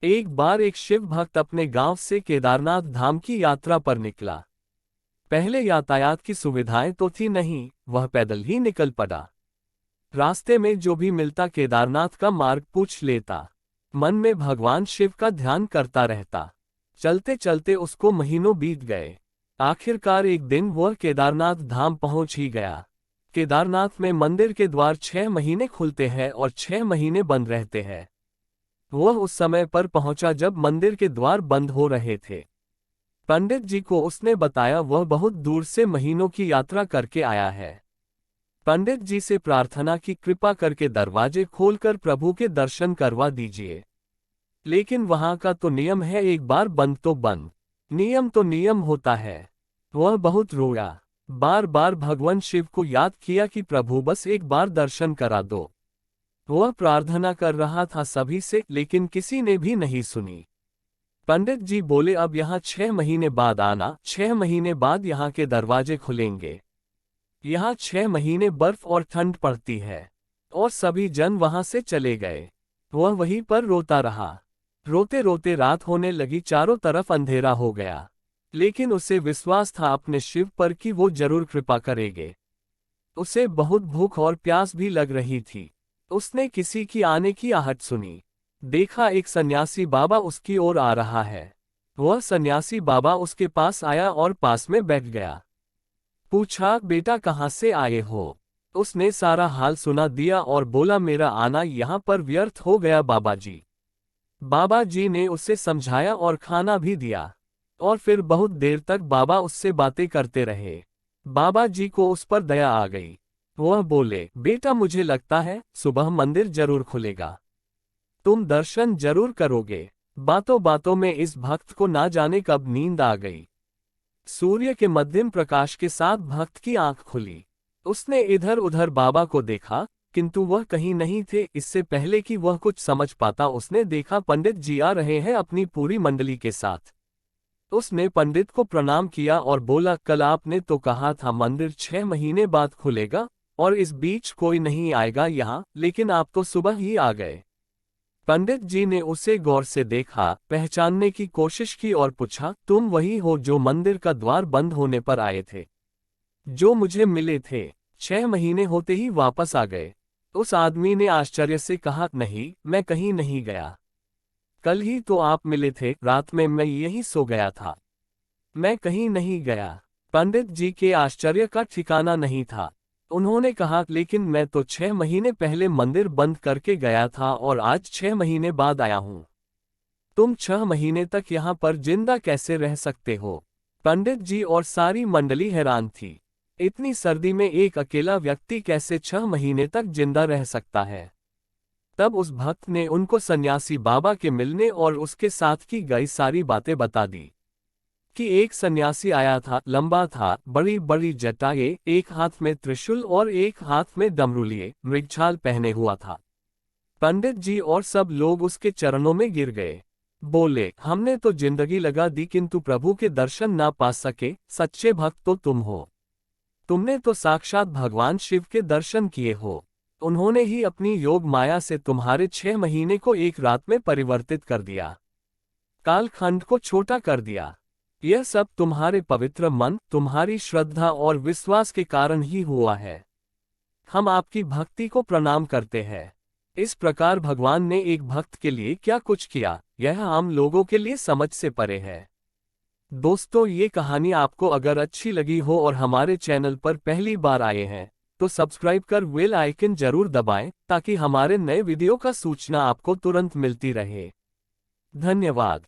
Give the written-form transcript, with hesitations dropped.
एक बार एक शिव भक्त अपने गांव से केदारनाथ धाम की यात्रा पर निकला। पहले यातायात की सुविधाएं तो थी नहीं, वह पैदल ही निकल पड़ा। रास्ते में जो भी मिलता केदारनाथ का मार्ग पूछ लेता। मन में भगवान शिव का ध्यान करता रहता। चलते चलते उसको महीनों बीत गए। आखिरकार एक दिन वह केदारनाथ धाम पहुंच ही गया। केदारनाथ में मंदिर के द्वार 6 महीने खुलते हैं और 6 महीने बंद रहते हैं। वह उस समय पर पहुंचा जब मंदिर के द्वार बंद हो रहे थे। पंडित जी को उसने बताया वह बहुत दूर से महीनों की यात्रा करके आया है। पंडित जी से प्रार्थना की कृपा करके दरवाजे खोलकर प्रभु के दर्शन करवा दीजिए। लेकिन वहां का तो नियम है, एक बार बंद तो बंद, नियम तो नियम होता है। वह बहुत रोया, बार बार भगवान शिव को याद किया कि प्रभु बस एक बार दर्शन करा दो। वह प्रार्थना कर रहा था सभी से, लेकिन किसी ने भी नहीं सुनी। पंडित जी बोले अब यहाँ 6 महीने बाद आना, 6 महीने बाद यहाँ के दरवाजे खुलेंगे। यहाँ 6 महीने बर्फ और ठंड पड़ती है। और सभी जन वहां से चले गए। वह वहीं पर रोता रहा। रोते रोते रात होने लगी, चारों तरफ अंधेरा हो गया। लेकिन उसे विश्वास था अपने शिव पर कि वो जरूर कृपा करेंगे। उसे बहुत भूख और प्यास भी लग रही थी। उसने किसी की आने की आहट सुनी। देखा एक सन्यासी बाबा उसकी ओर आ रहा है। वह सन्यासी बाबा उसके पास आया और पास में बैठ गया। पूछा, बेटा कहाँ से आए हो? उसने सारा हाल सुना दिया और बोला, मेरा आना यहाँ पर व्यर्थ हो गया बाबा जी। बाबा जी ने उसे समझाया और खाना भी दिया। और फिर बहुत देर तक बाबा उससे बातें करते रहे। बाबा जी को उस पर दया आ गई। वह बोले, बेटा मुझे लगता है सुबह मंदिर जरूर खुलेगा, तुम दर्शन जरूर करोगे। बातों बातों में इस भक्त को ना जाने कब नींद आ गई। सूर्य के मध्यम प्रकाश के साथ भक्त की आंख खुली। उसने इधर उधर बाबा को देखा, किंतु वह कहीं नहीं थे। इससे पहले कि वह कुछ समझ पाता उसने देखा पंडित जी आ रहे हैं अपनी पूरी मंडली के साथ। उसने पंडित को प्रणाम किया और बोला, कल आपने तो कहा था मंदिर 6 महीने बाद खुलेगा और इस बीच कोई नहीं आएगा यहाँ, लेकिन आप तो सुबह ही आ गए। पंडित जी ने उसे गौर से देखा, पहचानने की कोशिश की और पूछा, तुम वही हो जो मंदिर का द्वार बंद होने पर आए थे, जो मुझे मिले थे? 6 महीने होते ही वापस आ गए। उस आदमी ने आश्चर्य से कहा, नहीं, मैं कहीं नहीं गया। कल ही तो आप मिले थे, रात में मैं यहीं सो गया था। मैं कहीं नहीं गया। पंडित जी के आश्चर्य का ठिकाना नहीं था। उन्होंने कहा, लेकिन मैं तो 6 महीने पहले मंदिर बंद करके गया था और आज 6 महीने बाद आया हूँ। तुम 6 महीने तक यहाँ पर जिंदा कैसे रह सकते हो? पंडित जी और सारी मंडली हैरान थी। इतनी सर्दी में एक अकेला व्यक्ति कैसे 6 महीने तक जिंदा रह सकता है? तब उस भक्त ने उनको सन्यासी बाबा के मिलने और उसके साथ की गई सारी बातें बता दी। कि एक सन्यासी आया था, लंबा था, बड़ी बड़ी जटाएं, एक हाथ में त्रिशूल और एक हाथ में डमरू लिए, मृगछाल पहने हुआ था। पंडित जी और सब लोग उसके चरणों में गिर गए। बोले, हमने तो जिंदगी लगा दी किंतु प्रभु के दर्शन ना पा सके। सच्चे भक्त तो तुम हो। तुमने तो साक्षात भगवान शिव के दर्शन किए हो। उन्होंने ही अपनी योग माया से तुम्हारे 6 महीने को एक रात में परिवर्तित कर दिया, कालखंड को छोटा कर दिया। यह सब तुम्हारे पवित्र मन, तुम्हारी श्रद्धा और विश्वास के कारण ही हुआ है। हम आपकी भक्ति को प्रणाम करते हैं। इस प्रकार भगवान ने एक भक्त के लिए क्या कुछ किया, यह आम लोगों के लिए समझ से परे है। दोस्तों, ये कहानी आपको अगर अच्छी लगी हो और हमारे चैनल पर पहली बार आए हैं तो सब्सक्राइब कर बेल आइकन जरूर दबाएं ताकि हमारे नए वीडियो का सूचना आपको तुरंत मिलती रहे। धन्यवाद।